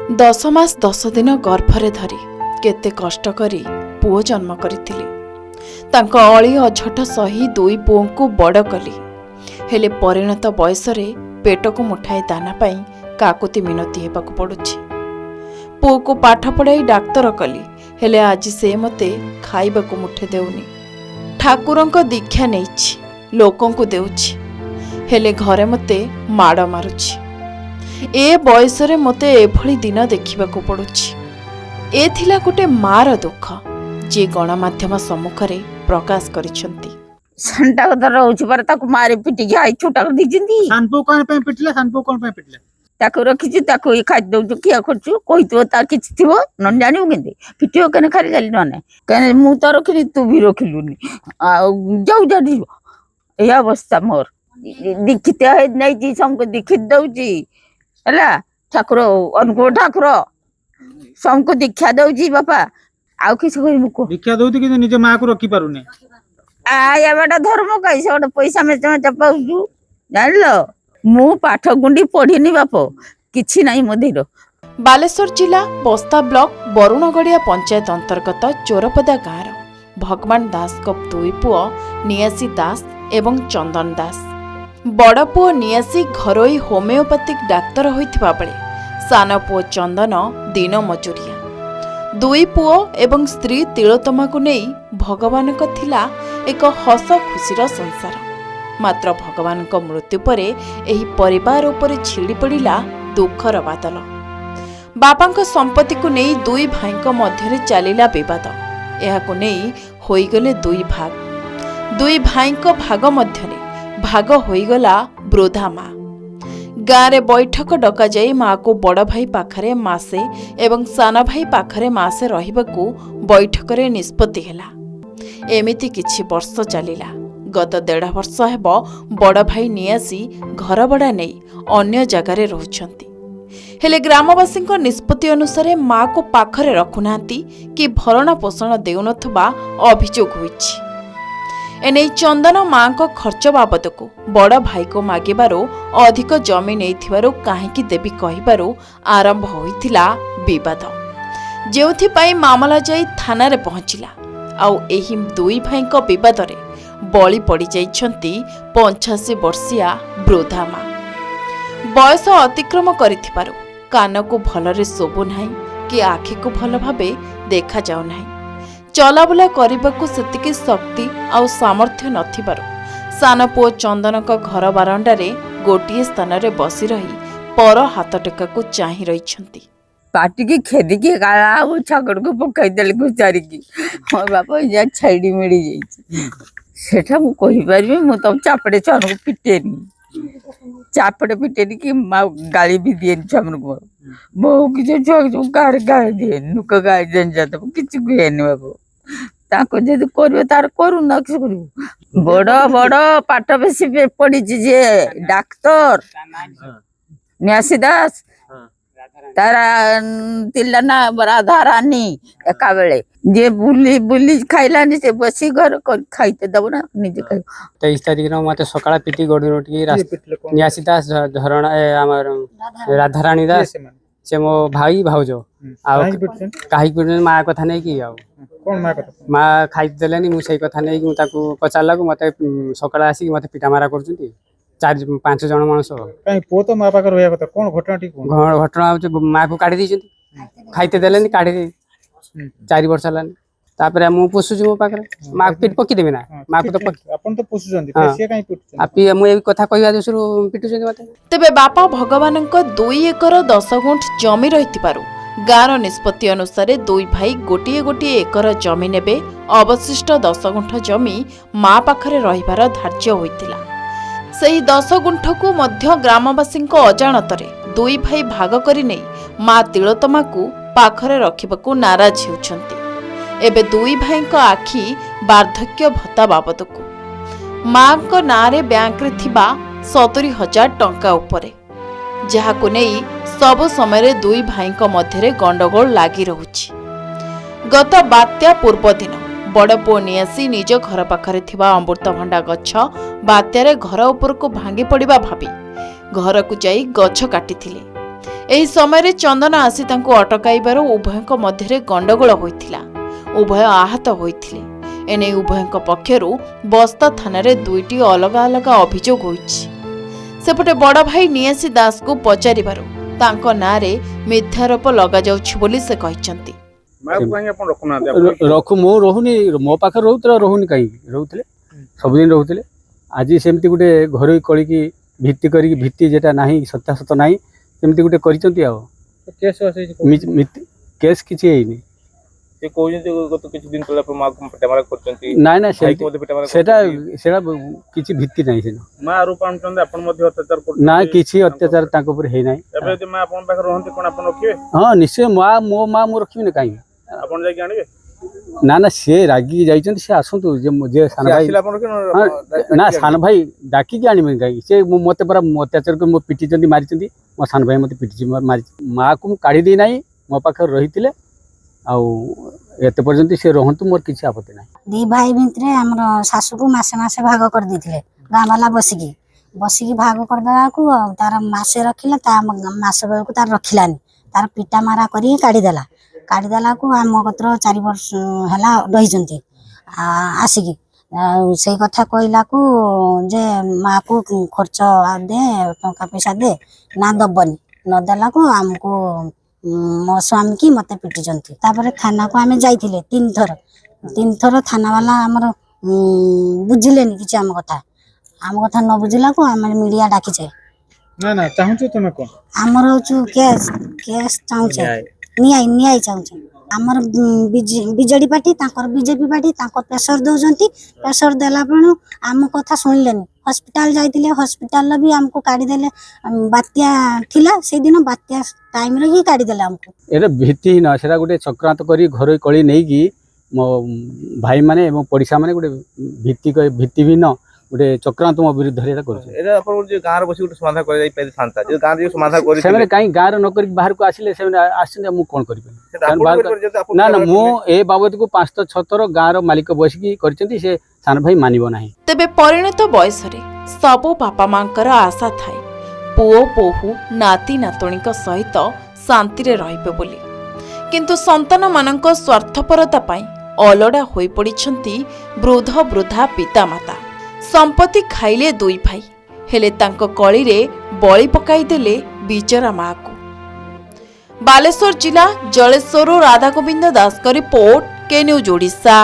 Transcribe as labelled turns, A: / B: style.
A: 10 ମାସ 10 ଦିନ ଗର୍ଭରେ ଧରି କେତେ କଷ୍ଟ କରି ପୁଅ ଜନ୍ମ କରିଥିଲି। ତାଙ୍କ ଅଳି ଅଝଟ ସହି ଦୁଇ ପୁଅଙ୍କୁ ବଡ଼ କଲି। ହେଲେ ପରିଣତ ବୟସରେ ପେଟକୁ ମୁଠାଏ ଦାନା ପାଇଁ କାକୁତି ମିନତି ହେବାକୁ ପଡ଼ୁଛି। ପୁଅକୁ ପାଠ ପଢ଼ାଇ ଡାକ୍ତର କଲି, ହେଲେ ଆଜି ସେ ମୋତେ ଖାଇବାକୁ ମୁଠେ ଦେଉନି। ଠାକୁରଙ୍କ ଦୀକ୍ଷା ନେଇଛି, ଲୋକଙ୍କୁ ଦେଉଛି, ହେଲେ ଘରେ ମୋତେ ମାଡ଼ ମାରୁଛି। ଏ ବୟସରେ ମୋତେ ଏଭଳି ଦିନ ଦେଖିବାକୁ ପଡ଼ୁଛି। ଏ ଥିଲା ଗୋଟେ ମାର ଦୁଃଖ, ଯିଏ ଗଣମାଧ୍ୟମ ସମ୍ମୁଖରେ ପ୍ରକାଶ କରିଛନ୍ତି।
B: ସାନଟା କଥା ରହୁଛି ପରେ ତାକୁ ମାରି ପିଟିକି ଆଇ ଛୋଟା ଦେଇଛନ୍ତି।
C: ସାନପୁ କଣ ପାଇଁ ପିଟିଲେ? ସାନପୁ କଣ ପାଇଁ ପିଟିଲେ?
B: ତାକୁ ରଖିଛୁ, ତାକୁ ଖାଦ୍ୟ ଦଉଛୁ, କିଏ କରୁଛୁ କହିଥିବ, ତାର କିଛି ଥିବ ନହେଲେ ଜାଣିବୁ କେମିତି ପିଟିବ କେନେ ଖାଲି ଚାଲି ନହେଲେ କାହିଁକି ମୁଁ ତ ରଖିଲି, ତୁ ବି ରଖିଲୁନି, ଆଉ ଯାଉ ଯିବ। ଏଇ ଅବସ୍ଥା ମୋର। ଦୀକ୍ଷିତ ନେଇଛି, ସମସ୍ତଙ୍କୁ ଦୀକ୍ଷିତ ଦଉଛି ହେଲା। ଠାକୁର ଅନୁକୂଳ ଠାକୁର ସମସ୍ତଙ୍କୁ ଦୀକ୍ଷା ଦଉଛି ବାପା। ଆଉ କିଛି କରିବୁ କୁହ?
C: ଦୀକ୍ଷା ଦଉଛି କିନ୍ତୁ ନିଜ ମାକୁ ରଖି ପାରୁନି।
B: ଏବାଟା ଧର୍ମ କାହିଁ? ସେ ଗୋଟେ ପଇସା ମେଚା ପାଉଛୁ ଜାଣିଲ। ମୁଁ ପାଠ ଗୁଣ୍ଡି ପଢିନି ବାପ, କିଛି ନାହିଁ ମୋ ଧୀର।
A: ବାଲେଶ୍ୱର ଜିଲ୍ଲା ବସ୍ତା ବ୍ଲକ ବରୁଣଗଡ଼ିଆ ପଞ୍ଚାୟତ ଅନ୍ତର୍ଗତ ଚୋରପଦା ଗାଁର ଭଗବାନ ଦାସଙ୍କ ଦୁଇ ପୁଅ ନିଆସି ଦାସ ଏବଂ ଚନ୍ଦନ ଦାସ। ବଡ଼ ପୁଅ ନିଆସି ଘରୋଇ ହୋମିଓପାଥିକ ଡାକ୍ତର ହୋଇଥିବା ବେଳେ ସାନ ପୁଅ ଚନ୍ଦନ ଦିନ ମଜୁରିଆ। ଦୁଇ ପୁଅ ଏବଂ ସ୍ତ୍ରୀ ତିଳୋତ୍ତମାକୁ ନେଇ ଭଗବାନଙ୍କ ଥିଲା ଏକ ହସ ଖୁସିର ସଂସାର। ମାତ୍ର ଭଗବାନଙ୍କ ମୃତ୍ୟୁ ପରେ ଏହି ପରିବାର ଉପରେ ଛିଡ଼ି ପଡ଼ିଲା ଦୁଃଖର ବାଦଲ। ବାପାଙ୍କ ସମ୍ପତ୍ତିକୁ ନେଇ ଦୁଇ ଭାଇଙ୍କ ମଧ୍ୟରେ ଚାଲିଲା ବିବାଦ। ଏହାକୁ ନେଇ ହୋଇଗଲେ ଦୁଇ ଭାଗ। ଦୁଇ ଭାଇଙ୍କ ଭାଗ ମଧ୍ୟରେ ଭାଗ ହୋଇଗଲା ବୃଦ୍ଧା ମା। ଗାଁରେ ବୈଠକ ଡକାଯାଇ ମାଆକୁ ବଡ଼ ଭାଇ ପାଖରେ ମାସେ ଏବଂ ସାନ ଭାଇ ପାଖରେ ମାସେ ରହିବାକୁ ବୈଠକରେ ନିଷ୍ପତ୍ତି ହେଲା। ଏମିତି କିଛି ବର୍ଷ ଚାଲିଲା। ଗତ 1.5 ବର୍ଷ ହେବ ବଡ଼ ଭାଇ ନିଆସି ଘର ଭଡ଼ା ନେଇ ଅନ୍ୟ ଜାଗାରେ ରହୁଛନ୍ତି। ହେଲେ ଗ୍ରାମବାସୀଙ୍କ ନିଷ୍ପତ୍ତି ଅନୁସାରେ ମାଆକୁ ପାଖରେ ରଖୁନାହାନ୍ତି କି ଭରଣା ପୋଷଣ ଦେଉନଥିବା ଅଭିଯୋଗ ହୋଇଛି। ଏନେଇ ଚନ୍ଦନ ମାଆଙ୍କ ଖର୍ଚ୍ଚ ବାବଦକୁ ବଡ଼ ଭାଇକୁ ମାଗିବାରୁ ଅଧିକ ଜମି ନେଇଥିବାରୁ କାହିଁକି ଦେବି କହିବାରୁ ଆରମ୍ଭ ହୋଇଥିଲା ବିବାଦ, ଯେଉଁଥିପାଇଁ ମାମଲା ଯାଇ ଥାନାରେ ପହଞ୍ଚିଲା। ଆଉ ଏହି ଦୁଇ ଭାଇଙ୍କ ବିବାଦରେ ବଳି ପଡ଼ିଯାଇଛନ୍ତି 85 ବର୍ଷିଆ ବୃଦ୍ଧା ମା। ବୟସ ଅତିକ୍ରମ କରିଥିବାରୁ କାନକୁ ଭଲରେ ଶୋଭୁ ନାହିଁ କି ଆଖିକୁ ଭଲ ଭାବେ ଦେଖାଯାଉ ନାହିଁ। ଚଲାବୁଲା କରିବାକୁ ସେତିକି ଶକ୍ତି ଆଉ ସାମର୍ଥ୍ୟ ନଥିବାରୁ ସାନ ପୁଅ ଚନ୍ଦନଙ୍କ ଘର ବାରଣ୍ଡାରେ ଗୋଟିଏ ସ୍ଥାନରେ ବସି ରହି ପର ହାତ ଟେକାକୁ ଚାହିଁ ରହିଛନ୍ତି।
B: ପାଟିକି ଖେଦିକି ଆଉ ଛାଗଡ଼କୁ ପକାଇଦେଲେ ଘୁଚାରିକି ମୋ ବାପା ଯା ଛାଇଡ଼ି ମିଳି ଯାଇଛି। ସେଟା ମୁଁ କହିପାରିବି? ମୁଁ ତ ଚାପଡ଼େ ଛୁଆମାନଙ୍କୁ ପିଟେନି, ଚାପଡ଼େ ପିଟେନି କି ଗାଳି ବି ଦିଏନି ଛୁଆମାନଙ୍କୁ। ବୋଉ କିଛି ଛୁଆ ଗାଳି ଦିଏନି, ଲୋକ ଗାଳି ଦିଏନି, କିଛି କୁହେନି ବାବୁ। ତାକୁ ଯଦି କରିବ ତାର କରୁ, ନା କିଛି କରିବୁ। ବଡ଼ ବଡ଼ ପାଠ ବେଶୀ ପଢିଛି, ଯିଏ ଡାକ୍ତର ନିଆସି ଦାସ, ତାର ଥିଲା ନା ରାଧା ରାନୀ। ଏକା ବେଳେ ଯିଏ ବୁଲି ବୁଲି ଖାଇଲାନି, ସେ ବସି ଘର ଖାଇତେ ଦବ ନା ନିଜେ ଖାଇବ।
D: 23 ତାରିଖ ମତେ ସକାଳ ପିଟି ଗଡୁ ଟିକେ ନିଆସି ଦାସ, ଝରଣା ଆମର ରାଧାରାଣୀ ଦାସ, ସେ ମୋ ଭାଇ ଭାଉଜ। ଆଉ କାହିଁକି ମା କଥା ନେଇକି, ଆଉ ମା ଖାଇଦେଲେନି, ମୁଁ ସେଇ କଥା ନେଇକି ମୁଁ ତାକୁ ପଚାରିଲାକୁ ମତେ ସକାଳେ ଆସିକି ମତେ ପିଟା ମାରା କରୁଛନ୍ତି 4-5 ଜଣ ମଣିଷ।
C: ପୁଅ ତ ମା ପାଖରେ ରହିବା କଥା, କଣ ଘଟଣା ଟିକେ
D: ଘଟଣା ହଉଛି ମାକୁ କାଢି ଦେଇଛନ୍ତି, ଖାଇତେ ଦେଲେନି, କାଢି 4 ବର୍ଷ ହେଲାନି। ତାପରେ ମୁଁ ପୋଷୁଛି ମୋ ପାଖରେ, ମା ପିଟ ପକେଇଦେବି ନା? ମାକୁ ତ
C: ଆପଣ ତ ପୋଷୁଛନ୍ତି,
D: ମୁଁ ଏଇ କଥା କହିବା ଦୋଷରୁ ପିଟୁଛନ୍ତି ମତେ।
A: ତେବେ ବାପା ଭଗବାନଙ୍କ 2 ଏକର 10 ଗୁଣ୍ଠ ଜମି ରହିଥିବାରୁ ଗାଁର ନିଷ୍ପତ୍ତି ଅନୁସାରେ ଦୁଇ ଭାଇ ଗୋଟିଏ ଏକର ଜମି ନେବେ। ଅବଶିଷ୍ଟ 10 ଗୁଣ୍ଠ ଜମି ମା ପାଖରେ ରହିବାର ଧାର୍ଯ୍ୟ ହୋଇଥିଲା। ସେହି 10 ଗୁଣ୍ଠକୁ ମଧ୍ୟ ଗ୍ରାମବାସୀଙ୍କ ଅଜାଣତରେ ଦୁଇ ଭାଇ ଭାଗ କରି ନେଇ ମା ତିଳୋତ୍ତମାକୁ ପାଖରେ ରଖିବାକୁ ନାରାଜ ହେଉଛନ୍ତି। ଏବେ ଦୁଇ ଭାଇଙ୍କ ଆଖି ବାର୍ଦ୍ଧକ୍ୟ ଭତ୍ତା ବାବଦକୁ ମାଙ୍କ ନାଁରେ ବ୍ୟାଙ୍କରେ ଥିବା 70,000 ଟଙ୍କା ଉପରେ, ଯାହାକୁ ନେଇ ସବୁ ସମୟରେ ଦୁଇ ଭାଇଙ୍କ ମଧ୍ୟରେ ଗଣ୍ଡଗୋଳ ଲାଗି ରହୁଛି। ଗତ ବାତ୍ୟା ପୂର୍ବ ଦିନ ବଡ଼ ପୁଅ ନିଆସି ନିଜ ଘର ପାଖରେ ଥିବା ଅମୃତଭଣ୍ଡା ଗଛ ବାତ୍ୟାରେ ଘର ଉପରକୁ ଭାଙ୍ଗି ପଡ଼ିବା ଭାବି ଘରକୁ ଯାଇ ଗଛ କାଟିଥିଲେ। ଏହି ସମୟରେ ଚନ୍ଦନ ଆସି ତାଙ୍କୁ ଅଟକାଇବାରୁ ଉଭୟଙ୍କ ମଧ୍ୟରେ ଗଣ୍ଡଗୋଳ ହୋଇଥିଲା। ଉଭୟ ଆହତ ହୋଇଥିଲେ। ଏନେଇ ଉଭୟଙ୍କ ପକ୍ଷରୁ ବସ୍ତା ଥାନାରେ 2ଟି ଅଲଗା ଅଲଗା ଅଭିଯୋଗ ହୋଇଛି। ସେପଟେ ବଡ଼ ଭାଇ ନିଆସି ଦାସଙ୍କୁ ପଚାରିବାରୁ ତାଙ୍କ ନାଁରେ ମିଥ୍ୟାରୋପ ଲଗାଯାଉଛି ବୋଲି ସେ କହିଛନ୍ତି।
E: ରଖୁ ମୁଁ ରହୁନି, ମୋ ପାଖରେ ରହୁନି କାହିଁକି ରହୁଥିଲେ, ସବୁଦିନ ରହୁଥିଲେ। ଆଜି ସେମିତି ଗୋଟେ ଘରୋଇ କଳିକି ଭିତ୍ତି କରିକି ଭିତ୍ତି ଯେଟା ନାହିଁ ସତ୍ୟାସତ ନାହିଁ ସେମିତି ଗୋଟେ କରିଛନ୍ତି। ଆଉ କେସ୍ କିଛି ହେଇନି। ନାଇଁ ନାଇଁ ସେଟା କିଛି ଭିତ୍ତି ନାହିଁ। ନା କିଛି ଅତ୍ୟାଚାର ତାଙ୍କ ଉପରେ ହେଇନାହିଁ। ହଁ ନିଶ୍ଚୟ ମୋ ମା ମୁଁ ରଖିବିନି କାହିଁକି। ନା ନା ସିଏ ରାଗିକି ଯାଇଛନ୍ତି, ସେ ଆସନ୍ତୁ। ଯେ ସାନ ଭାଇ ନା ସାନ ଭାଇ ଡାକିକି ଆଣିବେନି କାହିଁକି। ସେ ମତେ ପୁରା ଅତ୍ୟାଚାର କରି ମୋ ପିଟିଛନ୍ତି, ମାରିଛନ୍ତି। ମୋ ସାନ ଭାଇ ମତେ ପିଟିଛି, ମାରିଛି। ମାଆକୁ ମୁଁ କାଢି ଦେଇ ନାହିଁ, ମୋ ପାଖରେ ରହିଥିଲେ। ଆଉ ଏତେ ପର୍ଯ୍ୟନ୍ତ ସେ ରହନ୍ତୁ, ମୋର କିଛି ଆପତ୍ତି ନାହିଁ।
F: 2 ଭାଇ ଭିତରେ ଆମର ଶାଶୁକୁ ମାସେ ଭାଗ କରିଦେଇଥିଲେ। ଗାଁ ବାଲା ବସିକି ଭାଗ କରିଦେବାକୁ ଆଉ ତାର ମାସେ ରଖିଲା, ତା ମାସ ବେଳକୁ ତାର ରଖିଲାନି। ତାର ପିଟା ମାରା କରିକି କାଢିଦେଲାକୁ ଆମ କତର 4 ବର୍ଷ ହେଲା ରହିଛନ୍ତି ଆସିକି। ଆଉ ସେଇ କଥା କହିଲାକୁ ଯେ ମାଆକୁ ଖର୍ଚ୍ଚ ଦେ, ଟଙ୍କା ପଇସା ଦେ, ନା ଦବନି। ନଦେଲାକୁ ଆମକୁ ମୋ ସ୍ୱାମୀ କି ମତେ ପିଟିଛନ୍ତି। ତାପରେ ଥାନାକୁ ଆମେ ଯାଇଥିଲେ 3 ଥର ଥାନା ବାଲା ଆମର ବୁଝିଲେନି କିଛି ଆମ କଥା ନ ବୁଝିଲାକୁ ଆମେ ମିଡିଆ ଡାକିଛେ।
C: ନା ଚାହୁଁଛୁ ତମେ କଣ?
F: ଆମର ହଉଛୁ କେସ୍ ଚାହୁଁଛେ, ନ୍ୟାୟ ଚାହୁଁଛେ। ଆମର ବିଜେଡି ପାର୍ଟି, ତାଙ୍କର ବିଜେପି ପାର୍ଟି, ତାଙ୍କ ପ୍ରେସର ଦଉଛନ୍ତି। ପ୍ରେସର ଦେଲା ବେଳୁ ଆମ କଥା ଶୁଣିଲେନି। ହସ୍ପିଟାଲ ଯାଇଥିଲେ, ହସ୍ପିଟାଲରେ ବି ଆମକୁ କାଢିଦେଲେ। ବାତ୍ୟା ଥିଲା ସେଇଦିନ, ବାତ୍ୟା ଟାଇମରେ ହିଁ କାଢିଦେଲେ ଆମକୁ।
E: ଏଟା ଭିତ୍ତିହୀନ, ସେଟା ଗୋଟେ ଚକ୍ରାନ୍ତ କରି ଘରୋଇ କଳି ନେଇକି ମୋ ଭାଇମାନେ ଏବଂ ପଡ଼ିଶା ମାନେ ଗୋଟେ ଭିତ୍ତିହୀନ ଗୋଟେ ଚକ୍ରାନ୍ତ ମୋ ବିରୁଦ୍ଧରେ ଏଟା କରୁଛନ୍ତି। ସେମାନେ କାହିଁ ଗାଁରେ ନ କରିକି ବାହାରକୁ ଆସିଲେ, ସେମାନେ ଆସିଛନ୍ତି। ମୁଁ କଣ କରିପାରିବି? ନା ମୁଁ ଏ ବାବଦକୁ 5-6 ଥର ଗାଁର ମାଲିକ ବସିକି କରିଛନ୍ତି। ସେ ସାନ ଭାଇ ମାନିବ ନାହିଁ।
A: ତେବେ ପରିଣତ ବୟସରେ ସବୁ ବାପା ମାଙ୍କର ଆଶା ଥାଏ ପୁଅ ବୋହୂ ନାତି ନାତୁଣୀଙ୍କ ସହିତ ଶାନ୍ତିରେ ରହିବେ ବୋଲି। କିନ୍ତୁ ସନ୍ତାନମାନଙ୍କ ସ୍ୱାର୍ଥପରତା ପାଇଁ ଅଲୋଡ଼ା ହୋଇପଡ଼ିଛନ୍ତି ବୃଦ୍ଧା ପିତାମାତା। ସମ୍ପତ୍ତି ଖାଇଲେ 2 ଭାଇ, ହେଲେ ତାଙ୍କ କଳିରେ ବଳି ପକାଇଦେଲେ ବିଚରା ମାଆକୁ। ବାଲେଶ୍ୱର ଜିଲ୍ଲା ଜଳେଶ୍ୱରରୁ ରାଧାଗୋବିନ୍ଦ ଦାସଙ୍କ ରିପୋର୍ଟ, କେ ନ୍ୟୁଜ୍ ଓଡ଼ିଶା।